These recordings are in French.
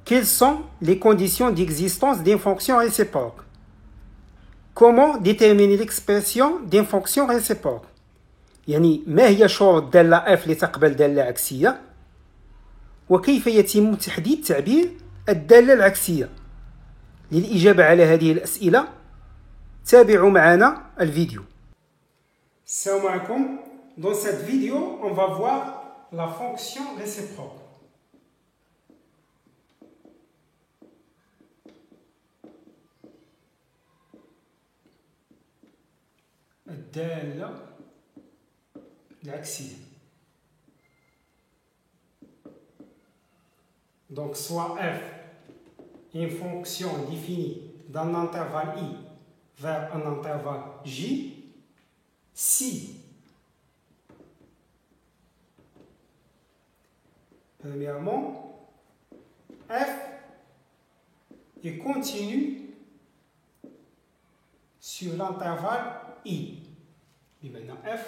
Quelles sont les conditions d'existence d'une fonction réciproque? Comment déterminer l'expression d'une fonction réciproque؟ يعني ما هي شروط دالة F اللي تقبل دالة عكسية؟ وكيف يتم تحديد تعبير الدالة العكسية؟ للإجابة على هذه الأسئلة تابعوا معنا الفيديو. السلام عليكم. Dans cette vidéo, on va voir la fonction réciproque. الدالة العكسية. Donc soit f une fonction définie d'un intervalle i vers un intervalle j si premièrement f est continu sur l'intervalle i. بمعنى f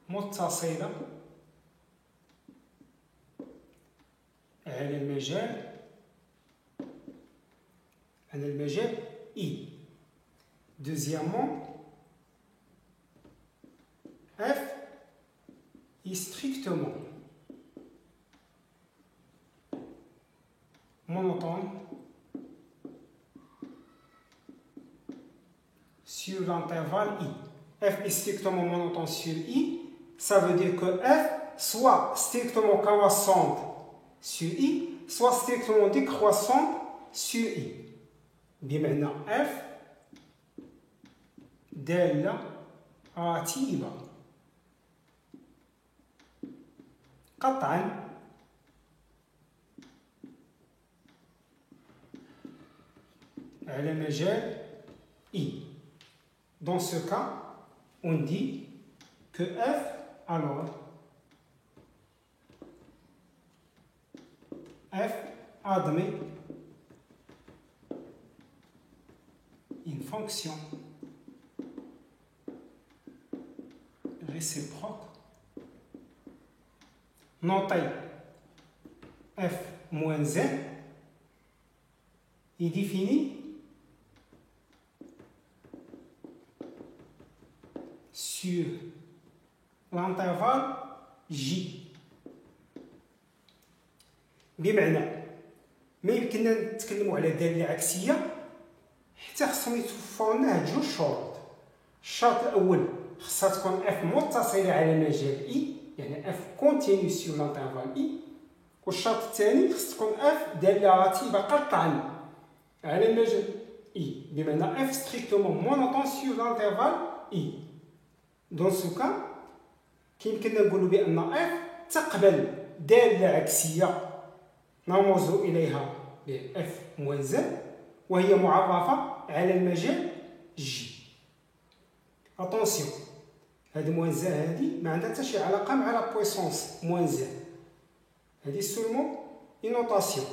متصلة على المجال I. Deuxièmement, f est strictement monotone sur l'intervalle I. F est strictement monotone sur I, ça veut dire que f soit strictement croissante sur I, soit strictement décroissante sur I. بمعنى f دالة عتيبة قطعا على مجال I. Dans ce cas, on dit que f alors f admet une fonction réciproque notée f moins 1 est définie sur l'intervalle j. بمعنى ما يمكننا نتكلموا على دالة عكسية حتى خصهم يتوفروا لنا جوج شروط. الشرط الأول خصها تكون f متصلة على مجال I، يعني f continue sur l'intervalle I. والشرط الثاني خص تكون f دالة عتيبة قطعا على مجال I، بمعنى f strictement monotone sur l'intervalle I. Dans ce cas كيمكننا نقولوا بأن f تقبل دالة عكسية نرمز إليها ب f moins 1 وهي معرفة على المجال J. Attention, هذه moins 1 هذه ما عندها حتى شي علاقة مع لا puissance moins 1. هذه seulement une notation.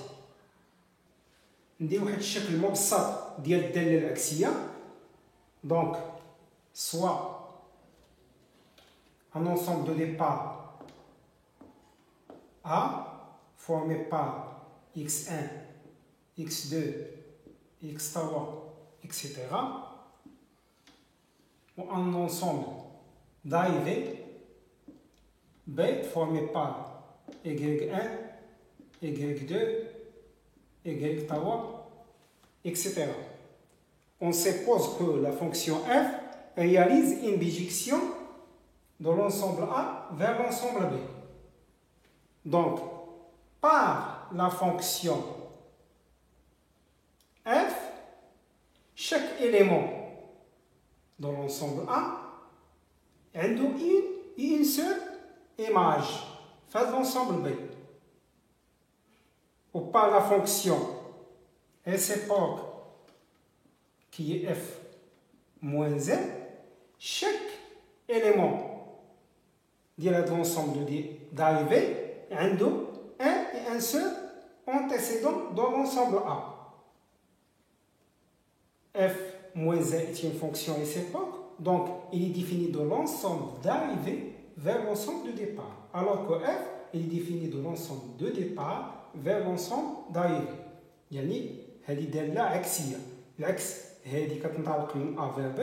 ندير واحد الشكل مبسط ديال الدالة العكسية. Donc soit un ensemble de départ A formé par x1, x2, x3, etc. ou un ensemble d'arrivées B formé par y1, y2, y3, etc. On suppose que la fonction f réalise une bijection de l'ensemble A vers l'ensemble B. Donc, par la fonction f, chaque élément dans l'ensemble A a une seule image face l'ensemble B. Ou par la fonction réciproque qui est f moins 1, chaque élément de l'ensemble d'arrivée a un et un seul antécédent dans l'ensemble A. F moins 1 est une fonction réciproque, donc il est défini de l'ensemble d'arrivée vers l'ensemble de départ, alors que f il est défini de l'ensemble de départ vers l'ensemble d'arrivée. يعني هذه دالة عكسية. العكس هذه كتنطلق من A vers B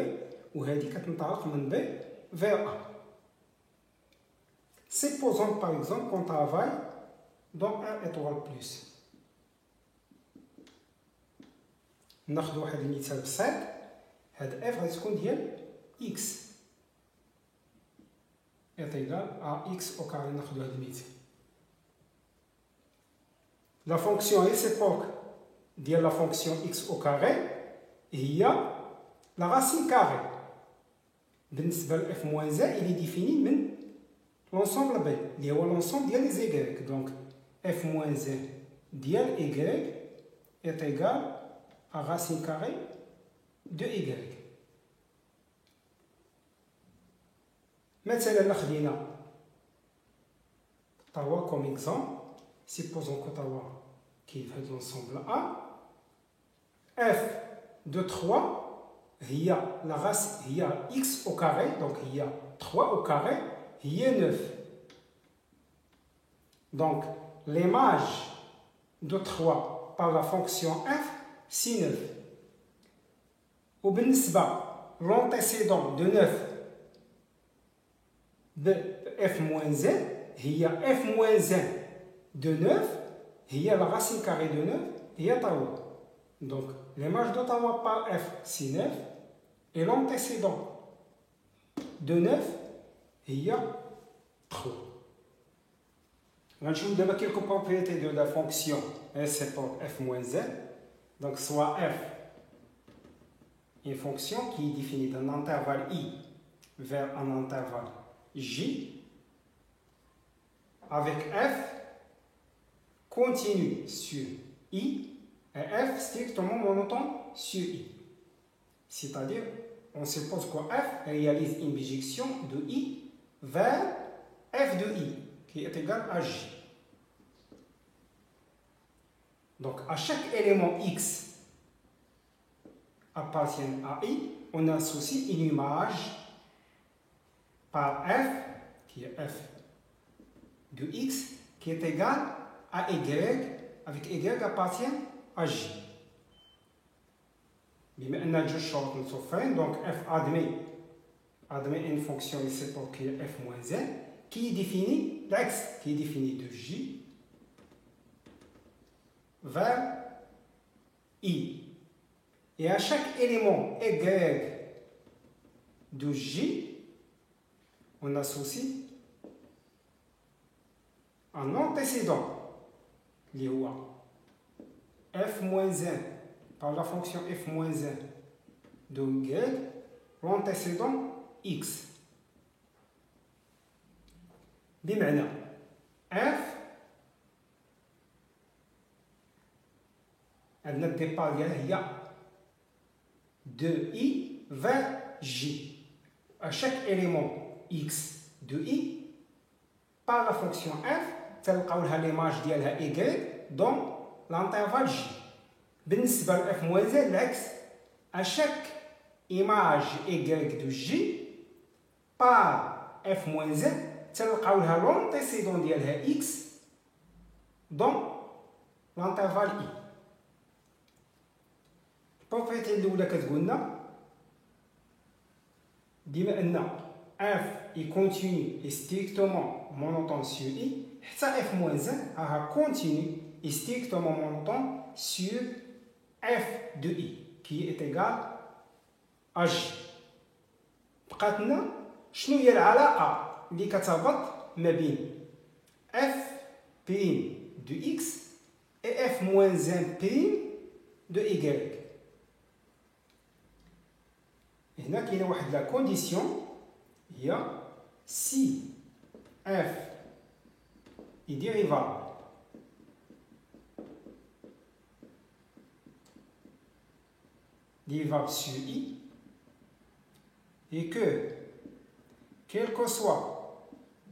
وهذه كتنطلق من B vers A. Supposons par exemple qu'on travaille dans un étoile plus. ناخذ واحد المثال بسيط. هاد f غادي تكون ديال x est égal à x au carré. ناخذ هاد المثال. La fonction réciproque de la fonction x au carré هي la racine carrée. بالنسبة ل f moins 1 il est défini من l'ensemble B اللي هو l'ensemble ديال les y. Donc f moins 1 ديال y est égal à racine carrée de y. مثلا لا خدينا توا comme exemple. Supposons que توا كاين في هذا l'ensemble A. f de 3 هي la racine هي x au carré. Donc هي 3 au carré هي 9. Donc l'image de 3 par la fonction f c'est 9. وبالنسبة l'antécédent de 9 de f moins 1 هي f moins 1 de 9 هي la racine carrée de 9 هي توا. Donc l'image de توا par f c'est 9 et l'antécédent de 9 هي 3. غنشوف دابا quelques propriétés de la fonction réciproque f moins 1. Donc soit f une fonction qui est définie d'un intervalle i vers un intervalle j avec f continue sur i et f strictement monotone sur i. C'est-à-dire, on suppose que f réalise une bijection de i vers f de i qui est égal à j. Donc, à chaque élément x appartient à i, on associe une image par f, qui est f de x, qui est égal à y, avec y appartient à j. بما أن جوج شروط متوفرين donc f admet une fonction réciproque qui est f moins 1 qui est définie l'axe qui est défini de j vers i. Et à chaque élément y de j, on associe un antécédent, qui est f moins 1 par la fonction f moins 1 de y, l'antécédent x. بمعنى f عندنا الديبار ديالها هي de i vers j. À chaque élément x de i par la fonction f تلقاو لها l'image ديالها y dans l'intervalle j. بالنسبة ل f moins 1 العكس. À chaque image y de j par f moins 1 تلقاو لها l'antécédent ديالها x dans l'intervalle i. البروبريتي الاولى كتقول لنا بما ان f est continu et strictement monotone sur i حتى f moins 1 راها continu et strictement monotone sur f de i qui est égal à j. بقات لنا شنو هي العلاقه اللي كتربط ما بين f prime de x et f moins 1 prime de y. هنا كاينه واحد لا كونديسيون هي si f est dérivable sur i et que quel que soit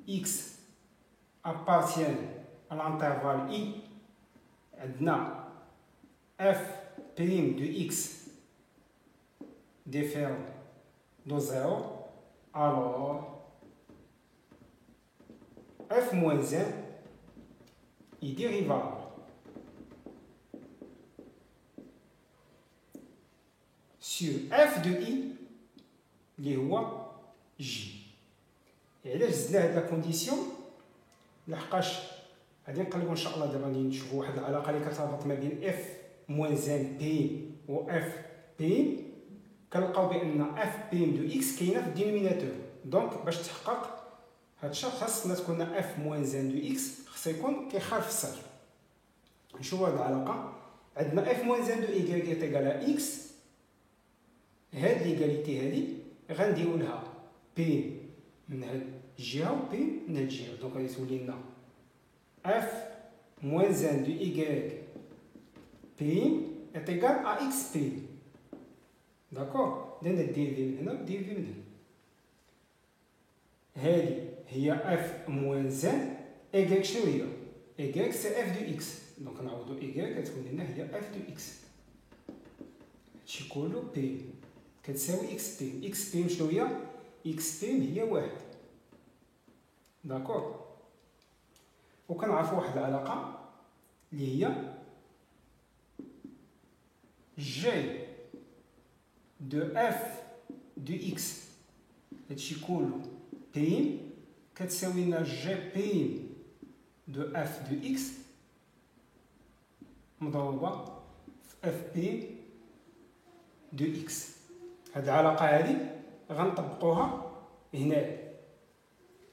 x appartient à l'intervalle i عندنا f prime de x diffère de 0, alors f moins 1 est dérivable sur f de i اللي هو j. علاش زدنا هاد لا كونديسيون؟ لحقاش غادي نقلبوا ان شاء الله دابا غادي نشوفوا واحد العلاقه اللي كتربط ما بين اف موازان بي و اف بي. كنلقاو بان اف بي دو اكس كاينه في الدينوميناتور. دونك باش تحقق هاد الشرط خاصنا تكون اف موازان دو اكس خصو يكون كيخالف الصفر. نشوفوا هاد العلاقه. عندنا اف موازان دو ايكغيك ايتيكال اكس. هاد ليغاليتي هادي غنديرو لها بي من هاد الجهه و بي من هاد الجهه. دونك غادي تولي لنا اف موازان دو ايكغيك بي ايتيكال ا اكس بي. داكور. درنا ديريفي من هنا وديريفي من هنا. هادي هي اف موازان ايكغيك. شنو هي؟ ايكغيك سي اف دو اكس. دونك نعوضو ايكغيك كتكون لنا هي اف دو اكس. هادشي كله بي كتساوي اكس بي. اكس بي شنو هي؟ اكس بي هي واحد. داكور. وكنعرفو واحد العلاقه اللي هي جي دو اف دو اكس. هادشي كله بي كتساوي لنا جي بي دو اف دو اكس مضروبه في اف بي دو اكس. هاد العلاقه هادي غنطبقوها هنا.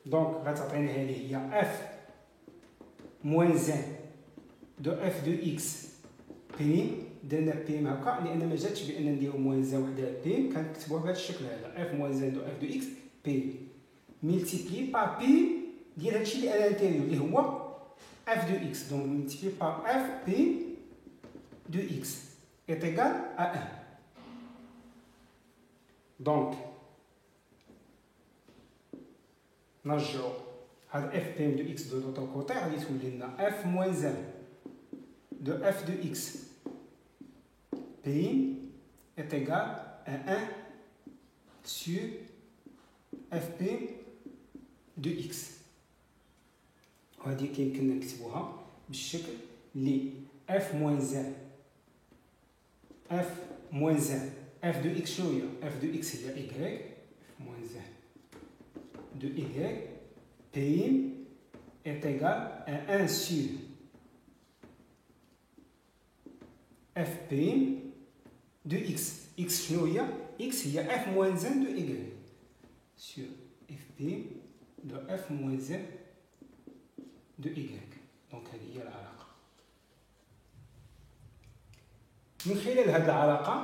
دونك غتعطينا هذه هي اف موازان دو اف دو اكس بي. درنا بي هكا لان ما جاتش بان نديرو موازان وحده بي، كنكتبوها بهذا الشكل هذا اف موازان دو اف دو اكس بي ملتيبلي بار بي ديال هادشي اللي على الانتيريور اللي هو اف دو اكس. دونك ملتيبلي بار اف بي دو اكس ايتيكال ا 1. دونك نرجعو هاد اف بي دو اكس دو لوطر كوتي غادي تولي لنا اف موازان دو اف دو اكس بي est égal à 1 sur fp de x. وهذه كيمكننا نكتبوها بالشكل اللي f moins 1 f moins 1 f de x شنو هي؟ f de x هي y f moins 1 de y p est égal à 1 sur fp de x. x شنو هي؟ x هي f moins 1 de y sur fp de f moins 1 de y. دونك هذه هي العلاقة. من خلال هذه العلاقة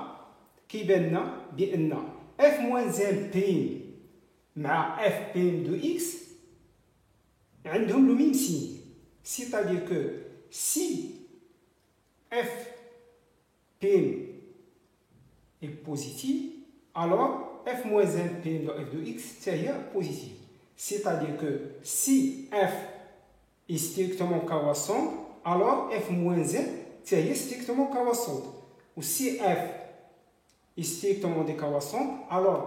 كيبان لنا بأن f moins 1 p مع f p de x عندهم لو ميم سين. c'est-à-dire que si f p est positif, alors f moins 1 p de f de x c'est positif. C'est-à-dire que si f est strictement croissant, alors f moins 1 c'est strictement croissant. Ou si f est strictement décroissant, alors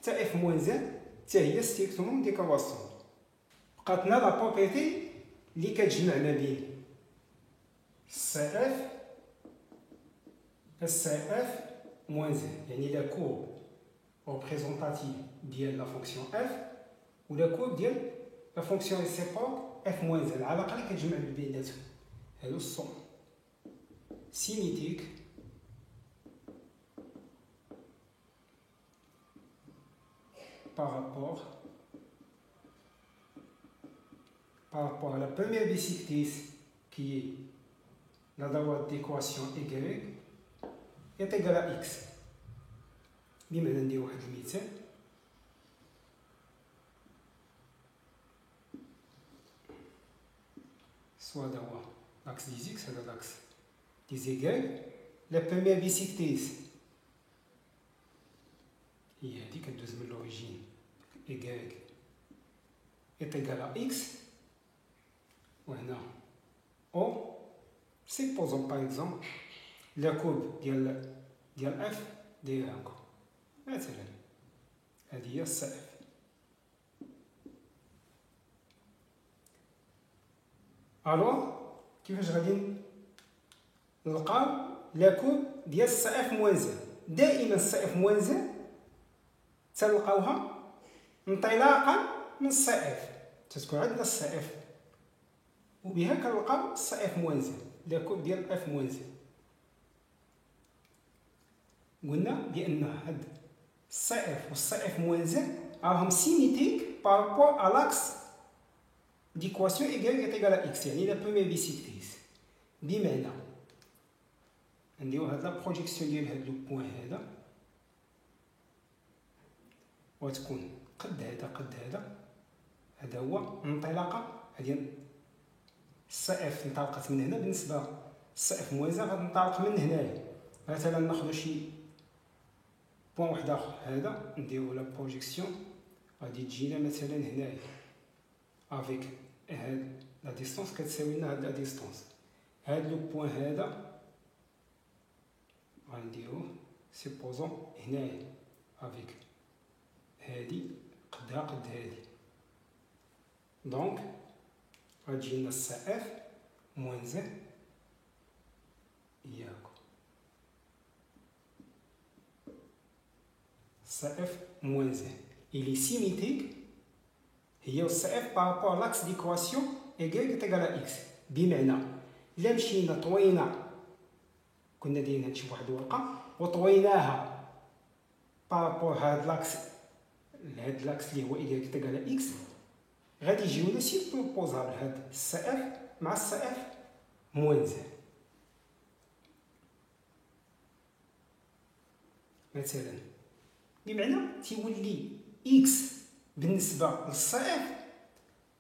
f moins 1 c'est strictement décroissant. بقاتنا لا بروبريتي اللي كتجمع ما بين CF SCF moins 1 يعني la courbe représentative ديال la fonction f ou la courbe ديال la fonction réciproque f moins 1. العلاقه اللي كتجمع بيناتهم هادو الصم symétrique par rapport à la première bisectrice qui est la droite d'équation y est égale à x. بما ندير واحد المثال soit هو l'axe des x هذا l'axe des y. la première bisectrice هي هذه كدوز من l'origine y est égale à x. وهنا O. Supposons par exemple la courbe ديال f دايره هكا مثلا هذه هي السقف. alors كيفاش غادي نلقاو لا كود ديال سي اف موان زد؟ دائما سي اف موان زد تلقاوها انطلاقا من سي اف، تتكون عندنا سي اف وبها كنلقاو سي اف موان زد، لا كود ديال اف موان زد. قلنا بان هاد سي اف والسي اف موان زد راهم سيميتيك بارابور ا لاكس ديكواسيون ايكال ايكال اكس، يعني لا بروميير بيسيكتيز. بمعنى نديرو هاد لا بروجيكسيون ديال هاد لو بوين هذا وتكون قد هذا قد هذا، هذا هو انطلاقه ديال السي اف انطلقت من هنا. بالنسبه للسي اف موان زد غتنطلق من هنايا. مثلا ناخذ شي بوين واحد اخر، هذا نديرو لا بروجيكسيون غادي تجينا مثلا هنايا افيك هاد لا ديستونس كتساوي لنا هاد لا ديستونس. هاد لو بوين هذا غنديروه سيبوزون هنايا افيك هادي قدها قد هادي، دونك غتجي لنا سي اف موان زد ياكو سي اف موان زد il est symétrique هي سي اف بارابور لاكس ديكواسيون ايكال اكس. بمعنى الا مشينا طوينا، كنا دايرين هادشي بواحد الورقه وطويناها بارابور هاد لاكس لهاد لاكس اللي هو ايكال اكس، غادي يجيونا سيبروبوزابل هاد السي اف مع السي اف موان زد. مثلا بمعنى تيولي اكس بالنسبه للسي اف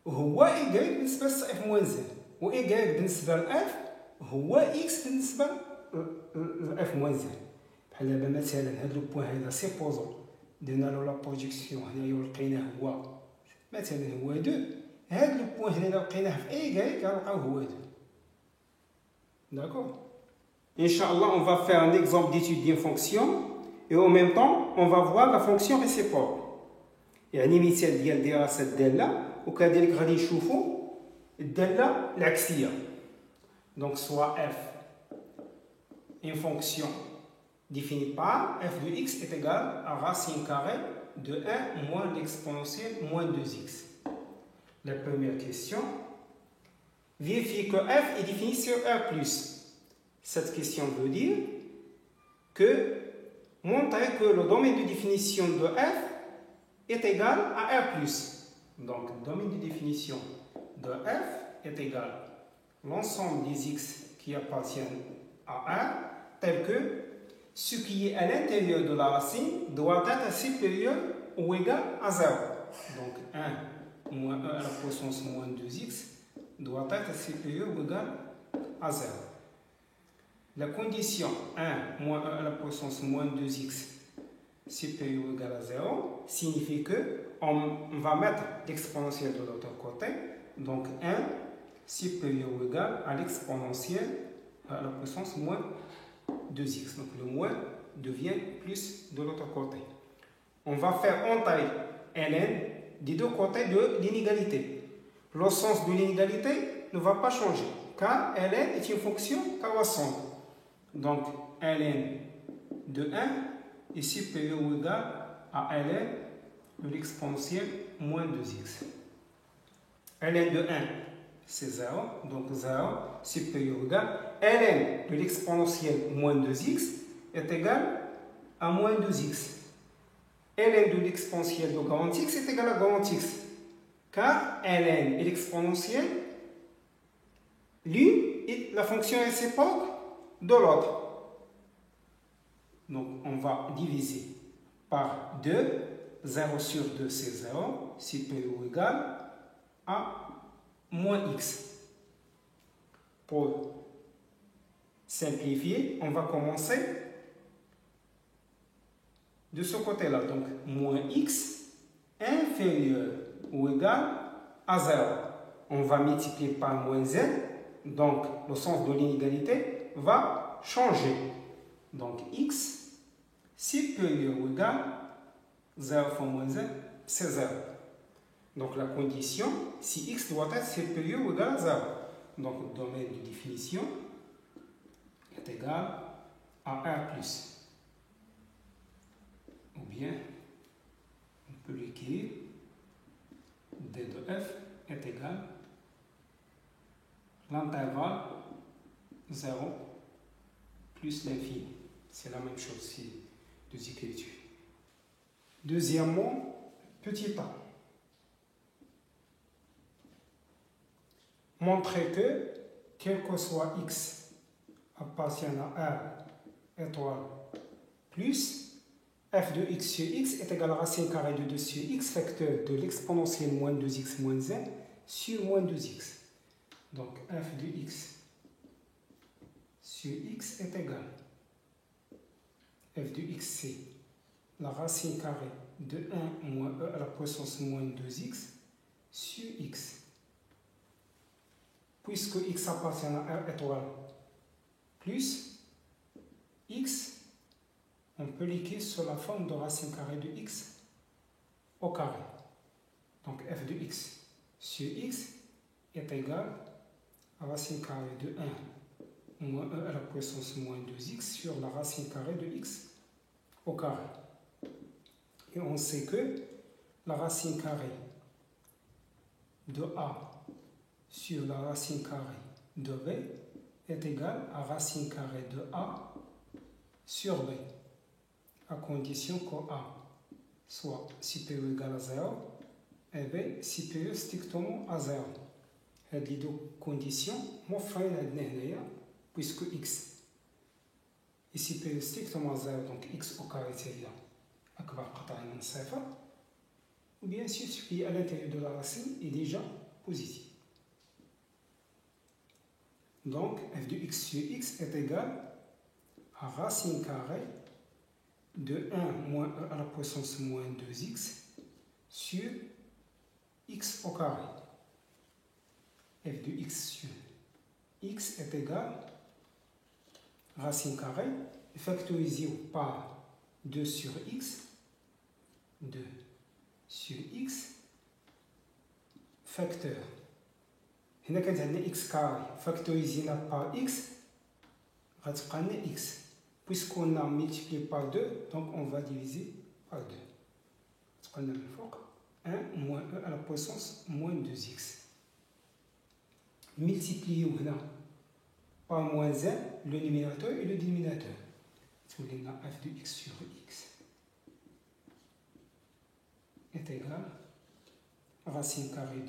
هو ايكال بالنسبه للسي اف موان زد، و ايكال بالنسبه لاف هو اكس بالنسبه لاف موان زد. بحال دابا مثلا هاد لو بوين هذا سيبوزون درنا له لا بروجيكسيون هنايا ولقيناه هو مثلا هو 2، هاد لو بوين هنا لقيناه في ايكال كنلقاو هو 2. داكور. Inch'Allah, on va faire un exemple d'étude d'une fonction et en même temps on va voir la fonction réciproque. يعني مثال ديال دراسه الداله، وكذلك غادي نشوفوا الداله العكسيه. Donc soit f une fonction définie par f de x est égal à racine carrée de 1 moins l'exponentielle moins 2x. La première question, vérifier que f est défini sur R+. Cette question veut dire que montrer que le domaine de définition de f est égal à R+. Donc, le domaine de définition de f est égal à l'ensemble des x qui appartiennent à 1, tel que ce qui est à l'intérieur de la racine doit être supérieur ou égal à 0. Donc, 1 moins 1 à la puissance moins 2x doit être supérieur ou égal à 0. La condition 1 moins 1 à la puissance moins 2x supérieur ou égal à 0 signifie que on va mettre l'exponentielle de l'autre côté, donc 1 supérieur ou égal à l'exponentielle à la puissance moins 2x. Donc le moins devient plus de l'autre côté. On va faire entrer ln des deux côtés de l'inégalité. Le sens de l'inégalité ne va pas changer car ln est une fonction croissante. Donc ln de 1 est supérieur ou égal à ln de l'exponentielle moins 2x. ln de 1 c'est 0, donc 0 supérieur ou égal ln de l'exponentielle moins 2x est égal à moins 2x. ln de l'exponentielle de grand x est égal à grand x, car ln est l'exponentielle l'une est la fonction réciproque de l'autre. Donc on va diviser par 2, 0 sur 2 c'est 0, supérieur ou égal à moins x. Pour simplifier, on va commencer de ce côté-là. Donc moins x inférieur ou égal à 0. On va multiplier par moins z, donc le sens de l'inégalité va changer. Donc x supérieur ou égal 0 fois moins z, c'est 0. Donc la condition, si x doit être supérieur ou égal à 0. donc le domaine de définition, est égal à R plus. Ou bien, on peut l'écrire D de F est égal à l'intervalle 0 plus l'infini. C'est la même chose, c'est deux écritures. Deuxièmement, petit a. Montrer que, quel que soit x appartiennent à R étoile plus f de x sur x est égal à racine carrée de 2 sur x facteur de l'exponentielle moins 2x moins 1 sur moins 2x. Donc f de x sur x est égal f de x c'est la racine carrée de 1 moins e à la puissance moins 2x sur x. Puisque x appartient à R étoile plus x, on peut l'écrire sur la forme de racine carrée de x au carré. Donc f de x sur x est égal à racine carrée de 1 moins e à la puissance moins 2x sur la racine carrée de x au carré. Et on sait que la racine carrée de a sur la racine carrée de b est égale à racine carrée de a sur b, à condition que a soit supérieur ou égal à 0 et b supérieur strictement à 0. Ces deux conditions موفرين puisque x est supérieur strictement à 0, donc x au carré c'est أكبر قطعا من صفر, ou bien sûr ce qui est à l'intérieur de la racine est déjà positif. Donc f de x sur x est égal à racine carrée de 1 moins e à la puissance moins 2x sur x au carré. F de x sur x est égal à racine carrée factorisé par 2 sur x, 2 sur x facteur. هنا كانت عندنا x carré factorisé par x غتبقى لنا x. Puisqu'on a multiplié par 2, donc on va diviser par 2. غتبقى لنا من فوق 1 moins e à la puissance moins 2x. Multiplier هنا par moins 1 le numérateur et le dénominateur. تولي لنا f de x sur x est égal à racine carrée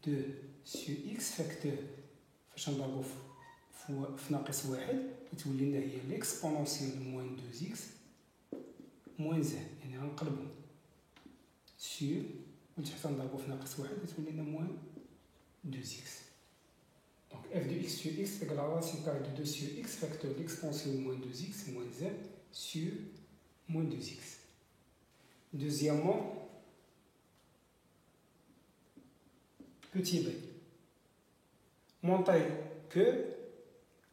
de 2 sur x facteur فاش نضربو في ناقص واحد تولي لنا هي l'exponentielle moins 2x moins 1, يعني غنقلبو sur وتحت نضربو في ناقص واحد تولي لنا moins 2x. Donc f de x sur x égale à racine carrée de 2 sur x facteur l'exponentielle moins 2x moins 1 sur moins 2x. Deuxièmement, petit b. Montrer que,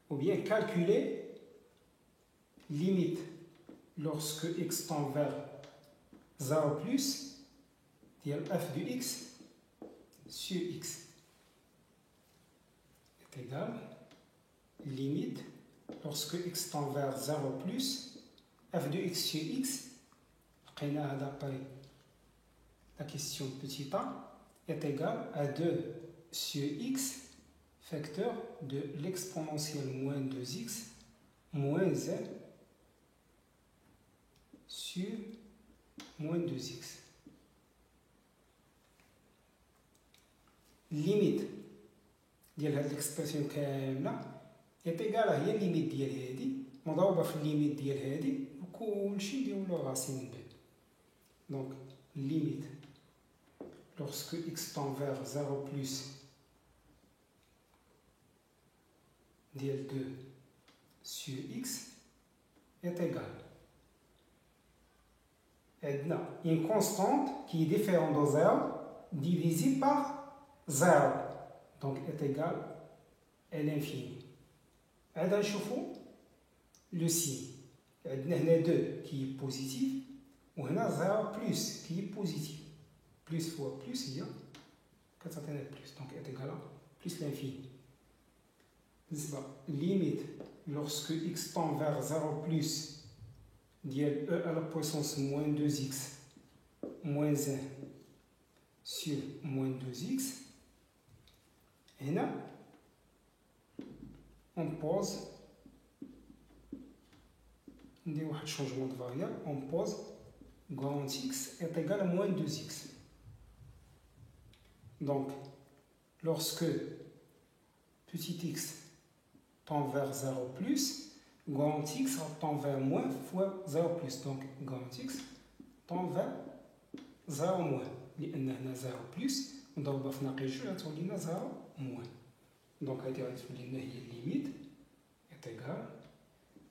ou bien calculer limite lorsque x tend vers 0 plus, f de x sur x est égal limite lorsque x tend vers 0 plus, f de x sur x, la question petit a est égale à 2 sur x facteur de l'exponentielle moins 2x moins 1 sur moins 2x. Limite ديال هاد l'expression كاملة est égale à هي limite ديال هادي مضروبة في limite ديال هادي وكلشي نديرولو racine b. Donc limite lorsque x tend vers 0 plus dl 2 sur x est égal à une constante qui est différente de 0 divisée par 0, donc est égal à l'infini. On نشوفوا le signe. عندنا هنا 2 qui est positif وهنا 0 plus qui est positif. Plus fois plus هي كتعطينا plus, donc est égal à plus l'infini. limite lorsque x tend vers 0 plus ديال e à la puissance moins 2x moins 1 sur moins 2x. هنا on pose ندير واحد changement de variable, on pose grand x est égal à moins 2x. Donc lorsque petit x tend vers 0 plus, grand x tend vers moins fois 0 plus. Donc grand x tend vers 0 moins. لأن هنا 0 plus نضربها في ناقص جوج غتولي لنا 0 moins. Donc هذه غتولي لنا هي limite est égal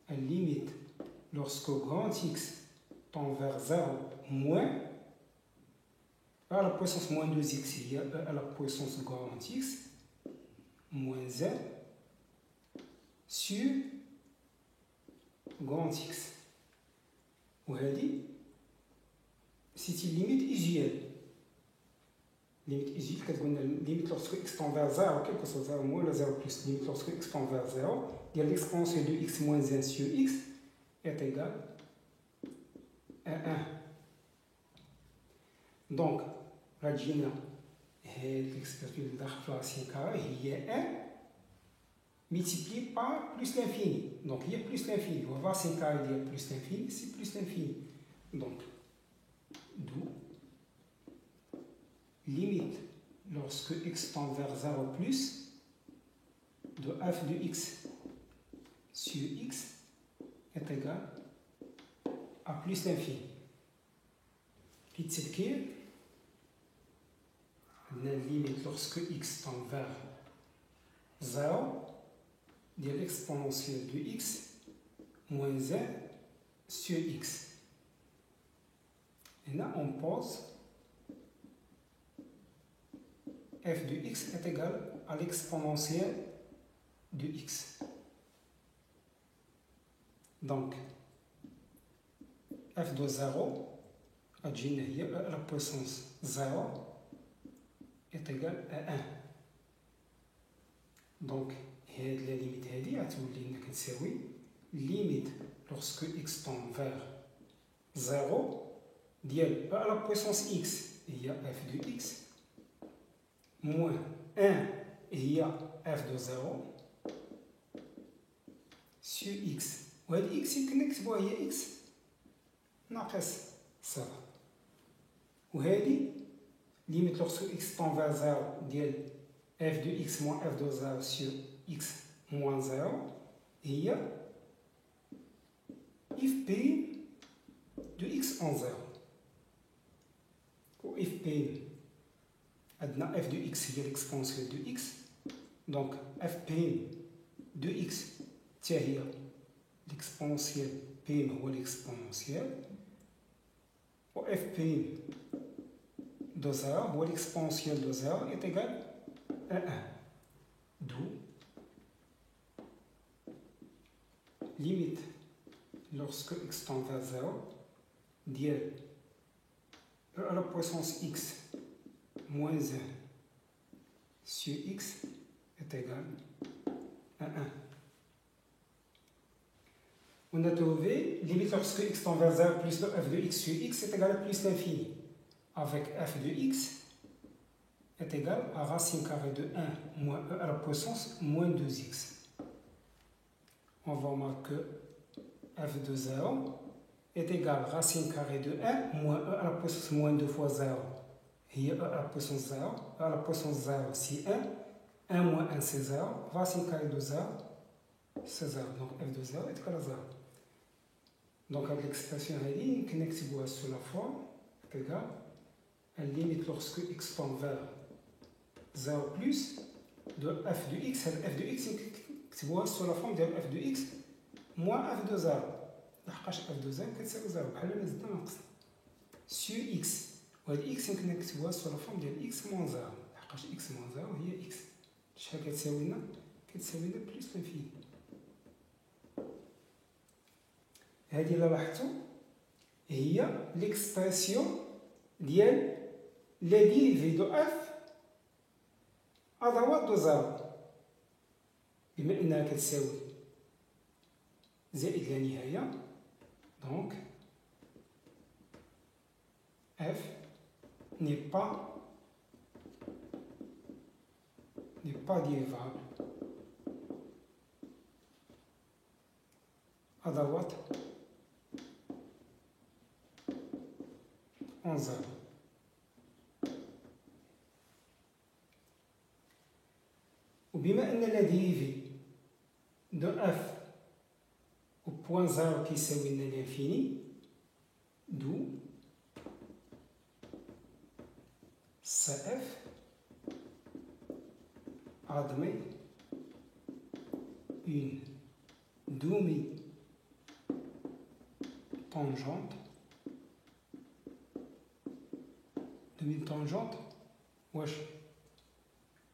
à limite lorsque grand x tend vers 0 moins à la puissance moins 2x il y a à la puissance grand x moins 1 sur grand x. وهذه c'est une limite usuelle. Limite usuelle كتقول لنا limite lorsque x tend vers 0 quel que soit 0 moins ou 0 plus. Limite lorsque x tend vers 0 il y a l'exponentielle de x moins 1 sur x est égal à 1. Donc غتجينا هاد l'expression اللي داخل فيها سين كاري هي 1 multiplié par plus l'infini. Donc il y a plus l'infini. On va voir sin carré il y a plus l'infini, c'est plus l'infini. Donc d'où limite lorsque x tend vers 0 plus de f de x sur x est égal à plus l'infini. كيتسبكي la limite lorsque x tend vers 0 de l'exponentielle de x moins 1 sur x. Et là, on pose f de x est égal à l'exponentielle de x. Donc, f de 0 à la puissance 0 est égal à 1. Donc, هاد la limite هادي غتولي لنا كتساوي limite lorsque x tend vers 0 ديال à la puissance x هي f de x moins 1 هي f de 0 sur x. وهاد x يمكن نكتبوها هي x ناقص 0. وهادي limite lorsque x tend vers 0 ديال f de x moins f de 0 sur x moins 0 هي if p de x en 0. و if p عندنا f de x هي l'exponentielle de x. Donc f p de x حتى هي l'exponentielle p هو l'exponentielle. و f p de 0 هو l'exponentielle de 0 est égal à 1. D'où limite lorsque x tend vers 0 ديال e à la puissance x moins 1 sur x est égal à 1. On a trouvé limite lorsque x tend vers 0 plus le f de x sur x est égal à plus l'infini. Avec f de x est égal à racine carrée de 1 moins e à la puissance moins 2x. On va remarquer que f de 0 est égal à racine carrée de 1 moins e à la puissance moins 2 fois 0. Et e à la puissance 0. E à la puissance 0 c'est 1. 1 moins 1 c'est 0. Racine carrée de 0 c'est 0. Donc f de 0 est égal à 0. Donc avec l'expression ici, on peut écrire sous la forme est égal à limite lorsque x tend vers 0 plus de f de x. f de x كتبوها sous la forme ديال f de x moins f de 0. لحقاش f de 0 كتساوي 0 بحال الا زدنا ناقصنا sur x. وهاد x يمكن نكتبوها sous la forme ديال x moins 0. لحقاش x moins 0 هي x. شحال كتساوي لنا؟ كتساوي لنا بلس لانفيني. هادي الا لاحظتو هي ليكسبرسيون ديال لا ديريفي دو f à droite de 0. بما أنها كتساوي زائد لا نهاية، دونك f n'est pas dérivable. أدوات أنظر. وبما أن لا ديريفي دو اف au point 0 كيساوي لنا لانفيني، دو CF admet une demi-tangente واش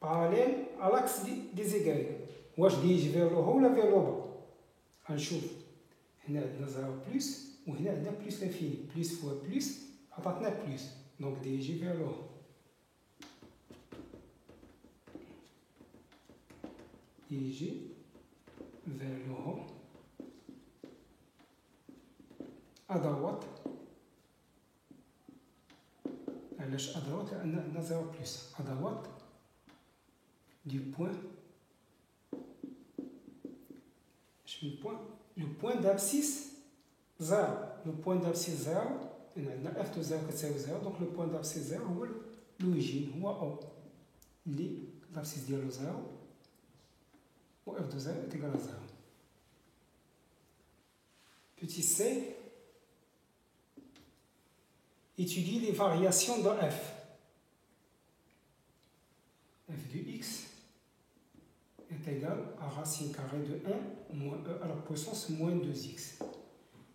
parallèle à l'axe des égales. واش ديجي vers le haut ولا vers le bas؟ غنشوف. هنا عندنا 0 بلس وهنا عندنا بلس لانفيني، بلس فوا بلس عطاتنا بلس، دونك ديجي vers le haut. يجي vers le haut. أدوات، علاش أدوات؟ لأن عندنا 0 بلس. أدوات du point، اش من point؟ le point d'abscisse 0. le point d'abscisse 0 عندنا اف دو 0 كتساوي 0، دونك le point d'abscisse 0 هو l'origine، هو أو اللي l'abscisse ديالو 0 و f de 0 est égal à 0. Petit c, étudie les variations de f. f de x est égal à racine carrée de 1 moins e à la puissance moins 2x.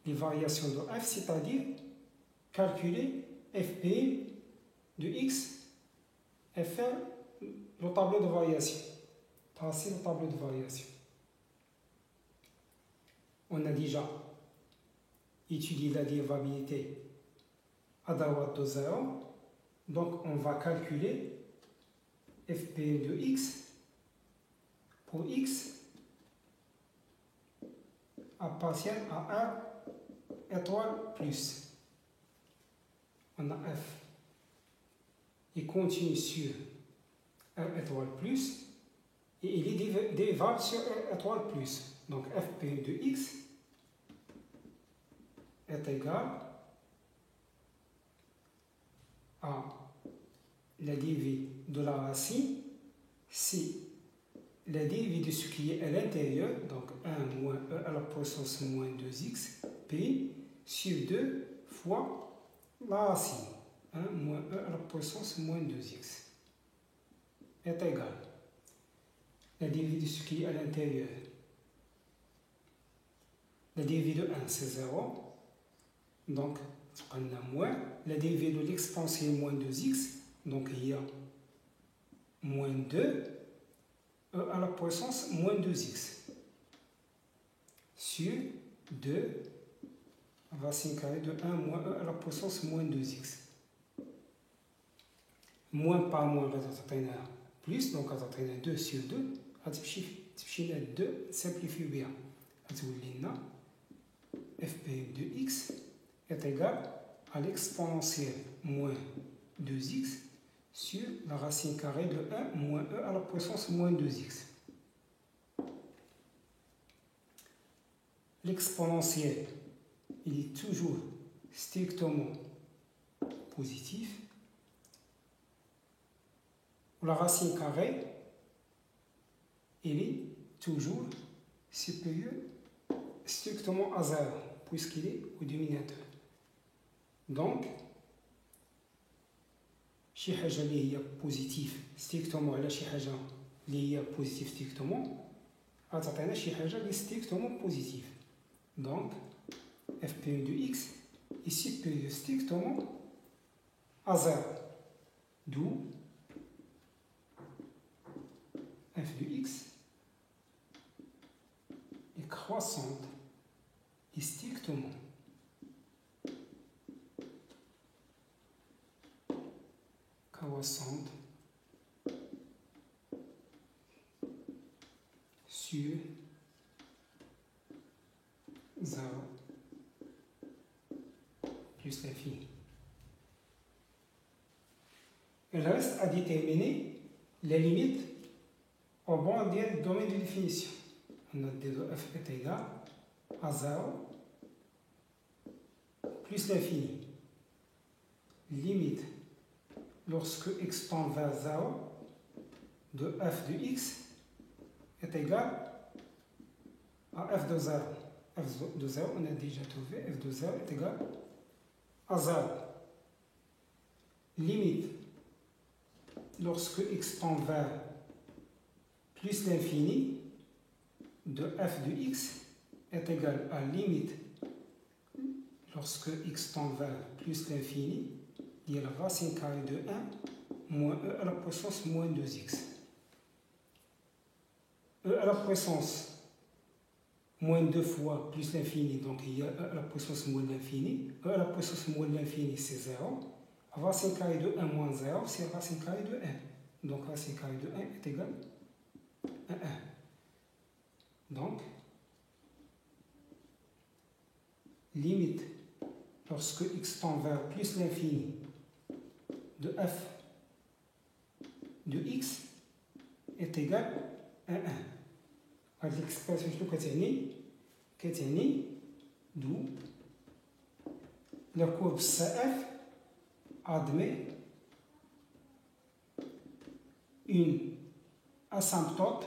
Les variations de f, c'est-à-dire calculer fp de x et faire le tableau de variation. Tracer le tableau de variation. On a déjà étudié la dérivabilité adawat de 0, donc on va calculer fp de x pour x appartient à 1 étoile plus. On a f et continue sur 1 étoile plus, et il est dérivable sur 1 étoile plus. Donc fp de x est égal à la dérivée de la racine, c'est la dérivée de ce qui est à l'intérieur, donc 1 moins e à la puissance moins 2x, p sur 2 fois la racine, 1 moins e à la puissance moins 2x, est égal. La dérivée de ce qui est à l'intérieur, la dérivée de 1 c'est 0, donc on a moins, la dérivée de l'exponentielle moins 2x, donc il y a moins 2 e à la puissance moins 2x sur 2 racine carrée de 1 moins e à la puissance moins 2x. Moins par moins غتعطينا plus، donc غتعطينا 2 sur 2، غتمشي لنا 2 simplifié بها غتولي لنا fp de x est égal à l'exponentielle moins 2x sur la racine carrée de 1 moins e à la puissance moins 2x. L'exponentielle, il est toujours strictement positif. La racine carrée, il est toujours supérieur strictement à 0, puisqu'il est au dénominateur. Donc, شي حاجة اللي هي بوزيتيف ستريكتومون على شي حاجة اللي هي بوزيتيف ستريكتومون غتعطينا شي حاجة اللي ستريكتومون بوزيتيف. Donc, fp de x est supérieur strictement à 0. D'où f de x est croissante et strictement croissante sur sur 0 plus l'infini. Il reste à déterminer la limite au bord du domaine de définition. On a dit que f est égal à 0 plus l'infini. Limite lorsque x tend vers 0 de f de x est égal à f de 0. F de 0, on a déjà trouvé, f de 0 est égal à 0. Limite lorsque x tend vers plus l'infini de f de x est égal à limite lorsque x tend vers plus l'infini de la racine carrée de 1 moins e à la puissance moins 2x. E à la puissance moins 2 fois plus l'infini, donc il y a e à la puissance moins l'infini. E à la puissance moins l'infini, c'est 0. Racine carrée de 1 moins 0, c'est racine carrée de 1. Donc racine carrée de 1 est égale à 1. Donc, limite lorsque x tend vers plus l'infini de f de x est égal à 1. هذه l'expression شنو كتعني d'où la courbe CF admet une asymptote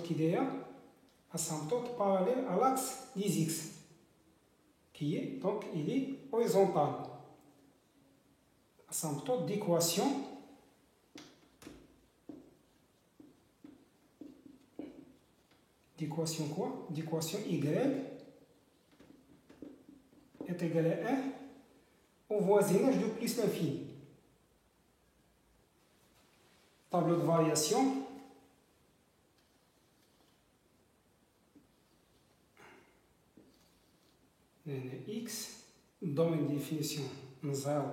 qui est asymptote parallèle à l'axe des x qui est donc il est horizontal. Asymptote d'équation quoi? D'équation y est égal à 1 au voisinage de plus l'infini. Tableau de variation. X, domaine de définition 0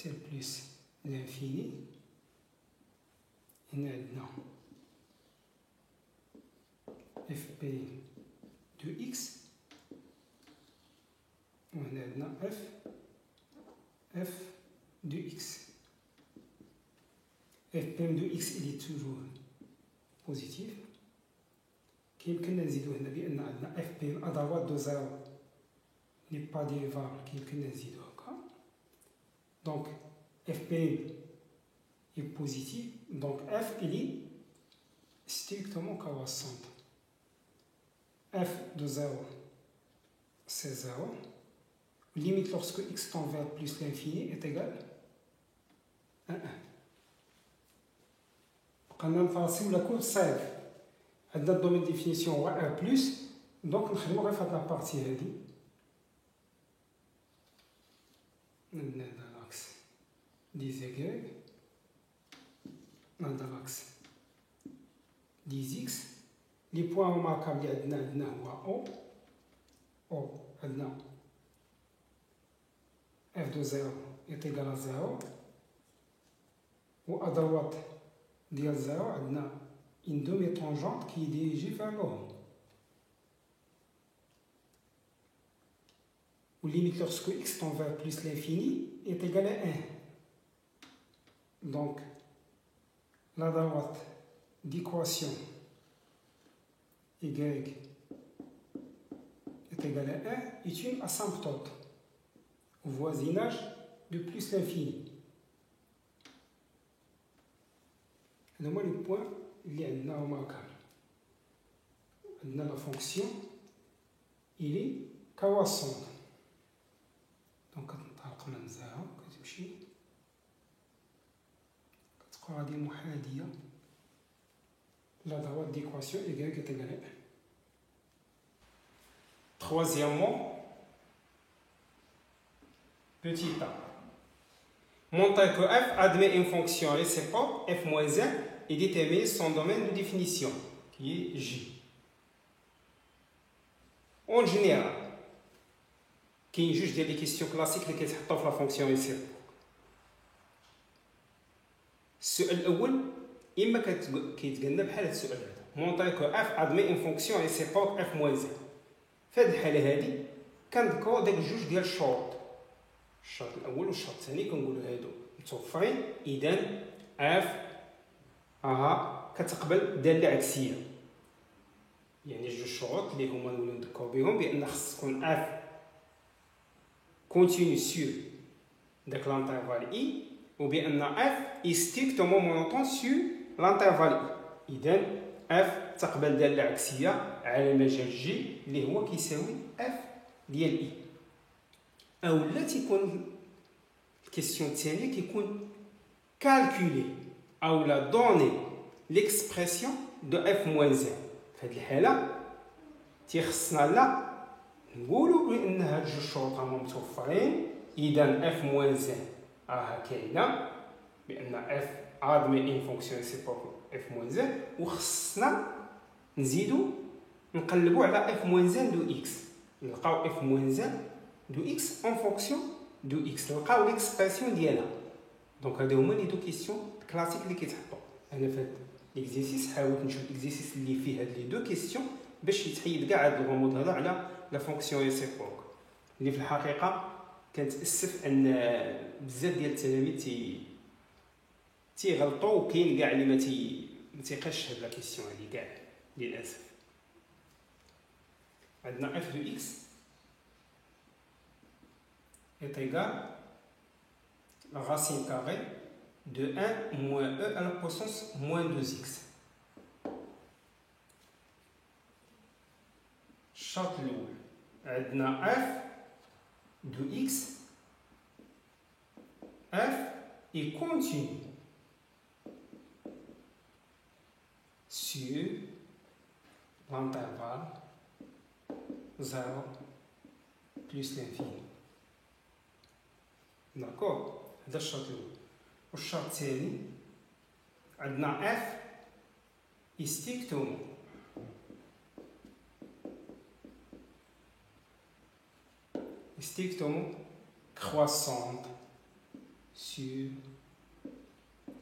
est plus l'infini. Et maintenant, fp de x, on a maintenant f de x. fp de x il est toujours positif. يمكن نزيدو هنا بأن عندنا fp à droite de 0 n'est pas dérivable يمكن نزيدو هكا. Donc fp est positif, donc f il est strictement croissante. F de 0 c'est 0. Limite lorsque x tend vers plus l'infini est égal à 1. قلنا نفاصل la courbe صفر. عندنا الدومين ديفينيسيون هو 1 بلس، دونك نخدمو غير في هاد لابارتي هادي. عندنا هذا لاكس دي زيكغ، هذا لاكس دي زيكس. لي بوان روماركابل اللي عندنا هو او عندنا f de 0 est égal à 0 و à droite ديال 0 عندنا une demi-tangente qui est dirigée vers le haut. Ou limite lorsque x tend vers plus l'infini est égal à 1. Donc, la droite d'équation y est égale à 1 est une asymptote au voisinage de plus l'infini. هذوما لي بوان اللي عندنا remarquable. عندنا لا فونكسيون il est croissante. دونك كتنطلق من 0 كتمشي كتبقى غادي محاذية لا droite d'équation y est égale à 1. Troisièmement, petit a. Montrer que f admet une fonction réciproque f moins 1 et déterminer son domaine de définition, qui est J. En général, qui juge des questions classiques qui sont dans la fonction réciproque. السؤال الاول اما كيتقال لنا بحال هذا السؤال هذا مونطري كو اف ادمي ان فونكسيون ريسيبروك اف موان زين. في هذه الحاله هذه كنذكروا داك جوج ديال الشروط، الشرط الاول والشرط الثاني كنقولوا هادو متوفرين. اذا اف كتقبل داله عكسيه، يعني جوج شروط اللي هما نوليو نذكروا بهم بان خص تكون اف كونتيني سور داك لانترفال اي، وبان اف اي ستريكتومون مونوطون سور لانترفال اي. اذا اف تقبل داله عكسيه على مجال جي اللي هو كيساوي اف ديال اي. اولا تيكون الكيسيون الثانيه كيكون كالكولي اولا دوني ليكسبرسيون دو اف موان زين. في هذه الحاله تيخصنا لا نقولوا بان هاد جوج شروط هما متوفرين. اذا اف موان زين راها كاينه بان اف ادمي ان فونكسيون ريسيبروك اف موان زين، وخصنا نزيدو نقلبوا على اف موان زين دو اكس، نلقاو اف موان زين دو اكس اون فونكسيون دو اكس، نلقاو ليكسبرسيون ديالها. دونك هادو هما لي دو كيسيون كلاسيك اللي كيتحطوا. انا في هاد ليكزيرسيس حاولت نشوف ليكزيرسيس اللي فيه هاد لي دو كيسيون باش يتحيد كاع هاد الغموض هذا على لا فونكسيون ريسيبروك، اللي في الحقيقه كنتاسف ان بزاف ديال التلاميذ تيغلطوا، وكاين كاع اللي ما تيقاش هاد لا كيسيون هادي كاع للاسف. عندنا اف دو اكس est égal la racine carrée de 1 moins e à la puissance moins 2x. الشرط الأول عندنا f de x f est continu sur l'intervalle 0 plus l'infini. داكور، هذا الشرط الاول. والشرط الثاني عندنا اف ستريكتومون croissante sur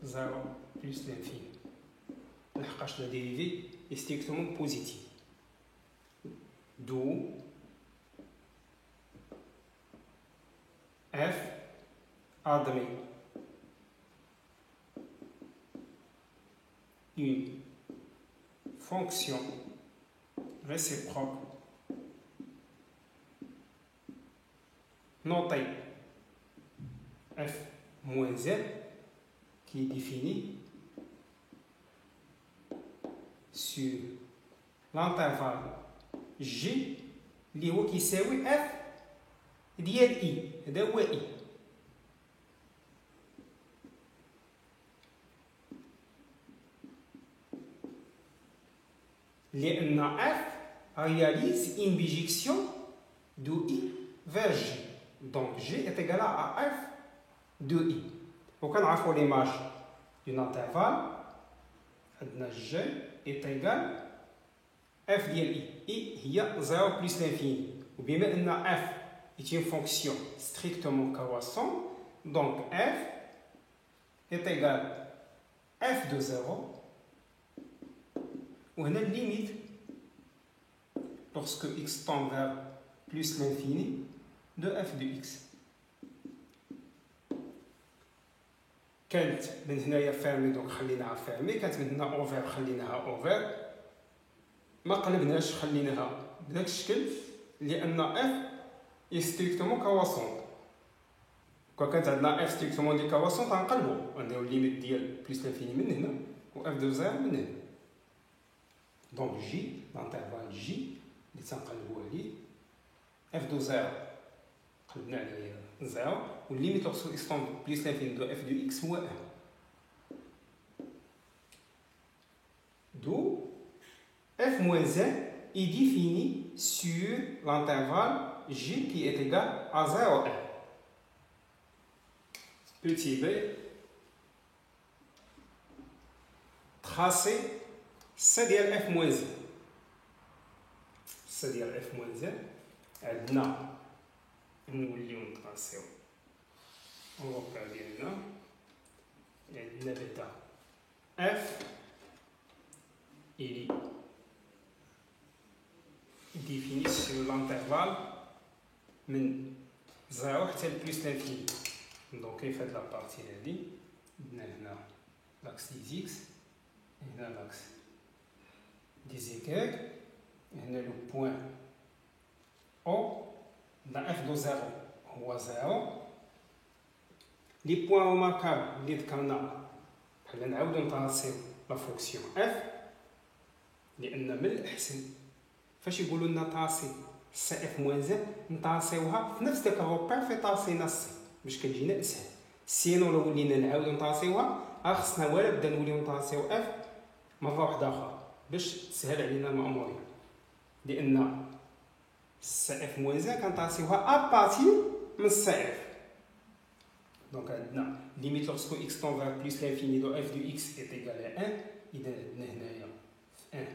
0 plus l'infini، لحقاش لا ديريفي ستريكتومون بوزيتيف. دو f admet une fonction réciproque notée f moins z qui est définie sur l'intervalle g اللي هو كيساوي f ديال اي. هذا هو اي. لأن f réalise une bijection de i vers g. Donc g est égal à f de i. وكنعرفوا l'image d'un intervalle. عندنا g est égal f ديال i. i هي 0 plus l'infini. وبما أن f est une fonction strictement croissante, donc f est égal à f de 0. On a une limite lorsque x tend vers plus l'infini de f de x. كانت من هنايا فيرمي دونك خليناها فيرمي، كانت من هنا اوفر خليناها اوفر، ما قلبناش خليناها بداك الشكل لان f est strictement croissante. كون كانت عندنا f strictement دي croissante غنقلبو نديرو الليميت ديال بلس لانفيني من هنا و f de 0 من هنا. دونك j l'intervalle j اللي تنقلبو عليه f de 0 قلبنا عليه 0 والليميت لوغسكو x tend بلس لانفيني دو f de x هو 1. دو f moins 1 est défini sur l'intervalle J qui est égal à 0, 1. Petit b, tracer C ديال f moins 1. C ديال f moins 1 عندنا نوليو نطراسيو الوقع ديالنا عندنا بعدا اف il est défini sur l'intervalle من 0 حتى لبلوس لانفيني. دونك كيف هاد لابارتي هادي عندنا هنا لاكس دي زيكس، هنا لاكس دي زيكاك، هنا لو بوين او عندنا اف دو 0 هو 0. لي بوين روماركابل اللي ذكرنا بحال نعاودو نطاسيو لا فونكسيون اف، لان من الاحسن فاش يقولوا لنا طاسي سي اف موان زد نطاسيوها في نفس داك الروبير في طاسينا سي باش كتجينا اسهل. سينو لو ولينا نعاودو نطاسيوها خصنا ولا بدا نوليو نطاسيو اف مره واحده اخرى باش تسهل علينا الماموريه، لان سي اف موان زد كنطاسيوها ابارتير من سي اف. دونك عندنا ليميت لوغسكو اكس طون فيغ بلوس لانفيني دو اف دو اكس ايت ايكال ا 1. اذا عندنا هنايا في 1